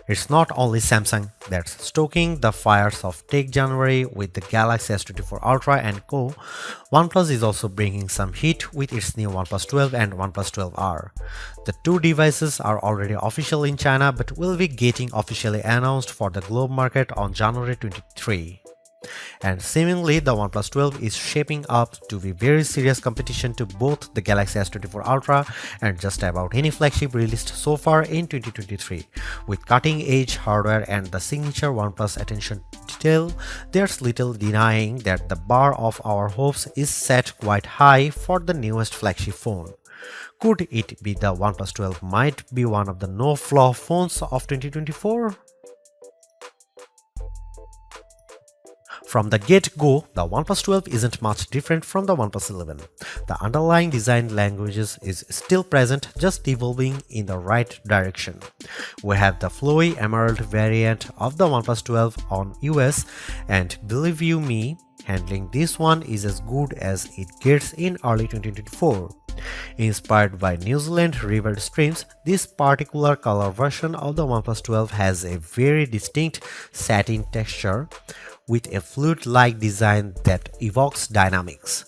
It's not only Samsung that's stoking the fires of Tech January with the Galaxy S24 Ultra and Co. OnePlus is also bringing some heat with its new OnePlus 12 and OnePlus 12R. The two devices are already official in China but will be getting officially announced for the globe market on January 23. And seemingly the OnePlus 12 is shaping up to be very serious competition to both the Galaxy S24 Ultra and just about any flagship released so far in 2023. With cutting-edge hardware and the signature OnePlus attention to detail, there's little denying that the bar of our hopes is set quite high for the newest flagship phone. Could it be the OnePlus 12 might be one of the no-flaw phones of 2024? From the get-go, the OnePlus 12 isn't much different from the OnePlus 11. The underlying design languages is still present, just evolving in the right direction. We have the flowy emerald variant of the OnePlus 12 on US, and believe you me, handling this one is as good as it gets in early 2024. Inspired by New Zealand river streams, this particular color version of the OnePlus 12 has a very distinct satin texture with a fluid-like design that evokes dynamics.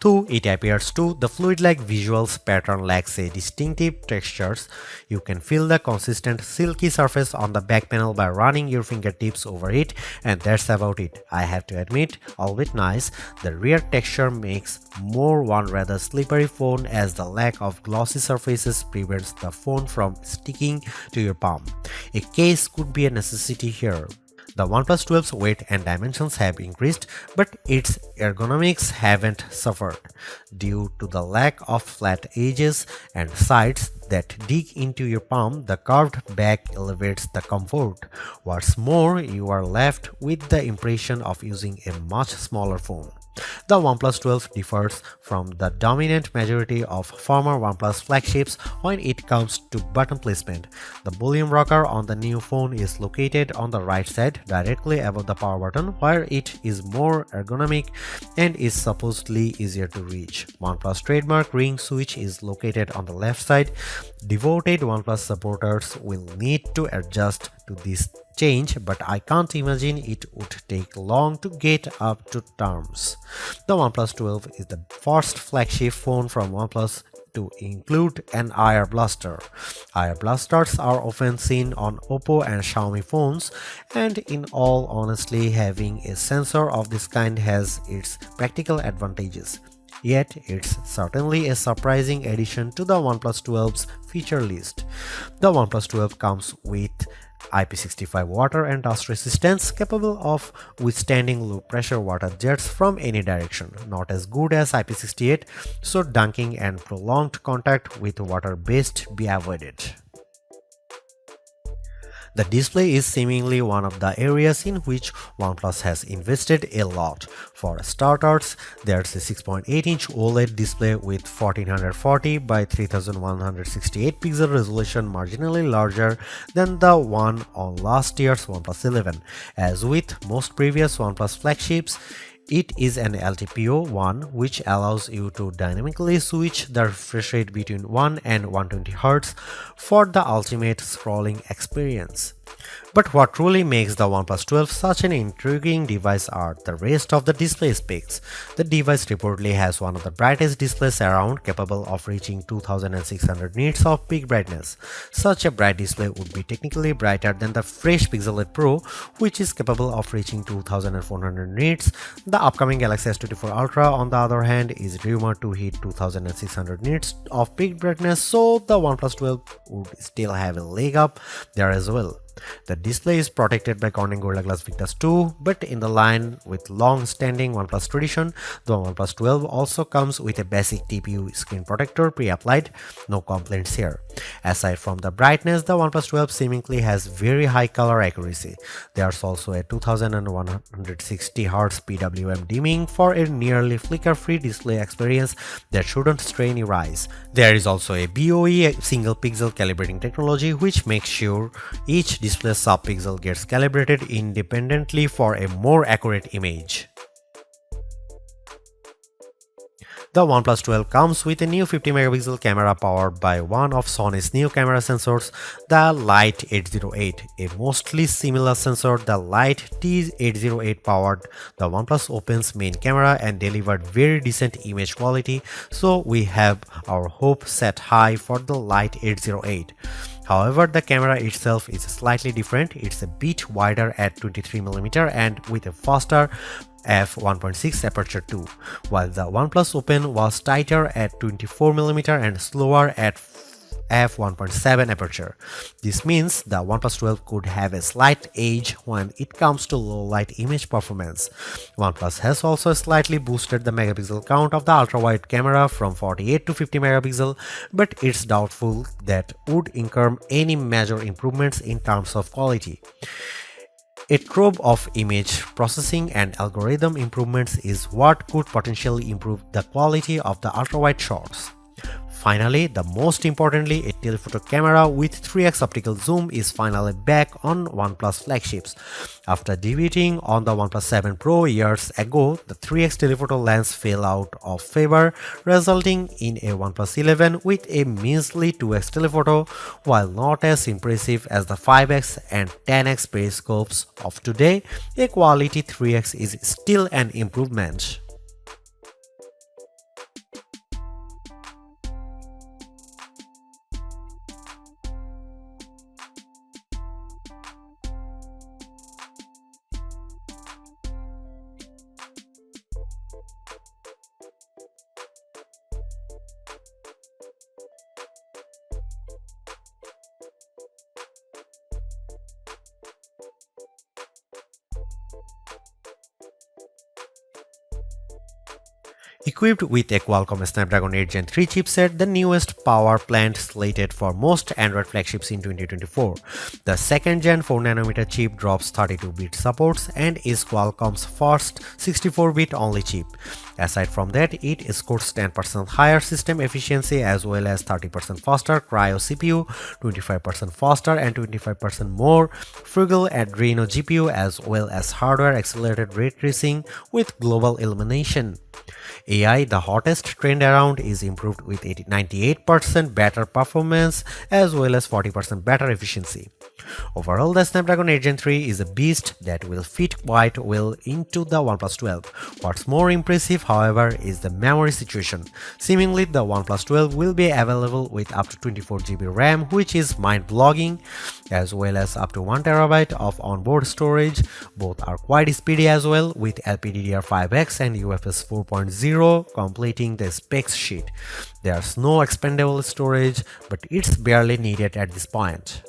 Though it appears to, the fluid-like visuals pattern lacks a distinctive textures. You can feel the consistent silky surface on the back panel by running your fingertips over it, and that's about it. I have to admit, albeit nice, the rear texture makes more one rather slippery phone as the lack of glossy surfaces prevents the phone from sticking to your palm. A case could be a necessity here. The OnePlus 12's weight and dimensions have increased, but its ergonomics haven't suffered. Due to the lack of flat edges and sides that dig into your palm, the curved back elevates the comfort. What's more, you are left with the impression of using a much smaller phone. The OnePlus 12 differs from the dominant majority of former OnePlus flagships when it comes to button placement. The volume rocker on the new phone is located on the right side, directly above the power button, where it is more ergonomic and is supposedly easier to reach. OnePlus trademark ring switch is located on the left side. Devoted OnePlus supporters will need to adjust to this change, but I can't imagine it would take long to get up to terms. The OnePlus 12 is the first flagship phone from OnePlus to include an IR blaster. IR blasters are often seen on Oppo and Xiaomi phones, and in all honesty, having a sensor of this kind has its practical advantages. Yet, it's certainly a surprising addition to the OnePlus 12's feature list. The OnePlus 12 comes with IP65 water and dust resistance, capable of withstanding low pressure water jets from any direction. Not as good as IP68, so dunking and prolonged contact with water best be avoided. The display is seemingly one of the areas in which OnePlus has invested a lot. For starters, there's a 6.8-inch OLED display with 1440 by 3168 pixel resolution, marginally larger than the one on last year's OnePlus 11. As with most previous OnePlus flagships, it is an LTPO1, which allows you to dynamically switch the refresh rate between 1 and 120 Hz for the ultimate scrolling experience. But what truly makes the OnePlus 12 such an intriguing device are the rest of the display specs. The device reportedly has one of the brightest displays around, capable of reaching 2600 nits of peak brightness. Such a bright display would be technically brighter than the fresh Pixel 8 Pro, which is capable of reaching 2400 nits. The upcoming Galaxy S24 Ultra, on the other hand, is rumored to hit 2600 nits of peak brightness, so the OnePlus 12 would still have a leg up there as well. The display is protected by Corning Gorilla Glass Victus 2, but in the line with long-standing OnePlus tradition, the OnePlus 12 also comes with a basic TPU screen protector pre-applied. No complaints here. Aside from the brightness, the OnePlus 12 seemingly has very high color accuracy. There's also a 2160 Hz PWM dimming for a nearly flicker-free display experience that shouldn't strain your eyes. There is also a BOE single pixel calibrating technology, which makes sure each display sub-pixel gets calibrated independently for a more accurate image. The OnePlus 12 comes with a new 50 megapixel camera powered by one of Sony's new camera sensors, the Light 808. A mostly similar sensor, the Light T808 powered the OnePlus Open's main camera and delivered very decent image quality, so we have our hope set high for the Light 808. However, the camera itself is slightly different. It's a bit wider at 23mm and with a faster f1.6 aperture too, while the OnePlus Open was tighter at 24mm and slower at f1.7 aperture. This means the OnePlus 12 could have a slight edge when it comes to low light image performance. OnePlus has also slightly boosted the megapixel count of the ultra-wide camera from 48 to 50 megapixel, but it's doubtful that would incur any major improvements in terms of quality. A trove of image processing and algorithm improvements is what could potentially improve the quality of the ultra-wide shots. Finally, the most importantly, a telephoto camera with 3x optical zoom is finally back on OnePlus flagships. After debuting on the OnePlus 7 Pro years ago, the 3x telephoto lens fell out of favor, resulting in a OnePlus 11 with a measly 2x telephoto, while not as impressive as the 5x and 10x periscopes of today. A quality 3x is still an improvement. Equipped with a Qualcomm Snapdragon 8 Gen 3 chipset, the newest power plant slated for most Android flagships in 2024. The second gen 4nm chip drops 32-bit supports and is Qualcomm's first 64-bit only chip. Aside from that, it scores 10% higher system efficiency as well as 30% faster Cryo CPU, 25% faster and 25% more frugal Adreno GPU as well as hardware accelerated ray tracing with global illumination. AI, the hottest trend around, is improved with 98% better performance as well as 40% better efficiency. Overall, the Snapdragon 8 Gen 3 is a beast that will fit quite well into the OnePlus 12. What's more impressive, however, is the memory situation. Seemingly, the OnePlus 12 will be available with up to 24GB RAM, which is mind-blogging, as well as up to 1TB of onboard storage. Both are quite speedy as well, with LPDDR5X and UFS 4.0 completing the specs sheet. There's no expandable storage, but it's barely needed at this point.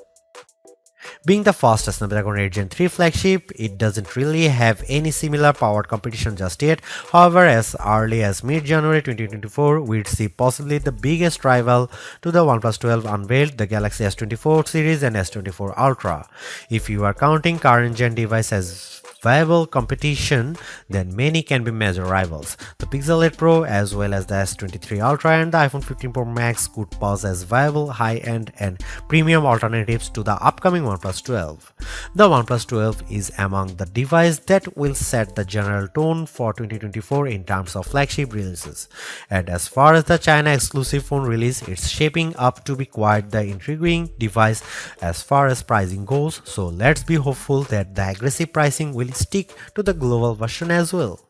Being the fastest Snapdragon 8 Gen 3 flagship, it doesn't really have any similar powered competition just yet. However, as early as mid-January 2024, we'd see possibly the biggest rival to the OnePlus 12 unveiled, the Galaxy S24 series and S24 Ultra. If you are counting current gen device as viable competition, then many can be major rivals. The Pixel 8 Pro as well as the S23 Ultra and the iPhone 15 Pro Max could pose as viable high-end and premium alternatives to the upcoming OnePlus 12. The OnePlus 12 is among the devices that will set the general tone for 2024 in terms of flagship releases. And as far as the China exclusive phone release, it's shaping up to be quite the intriguing device as far as pricing goes, so let's be hopeful that the aggressive pricing will stick to the global version as well.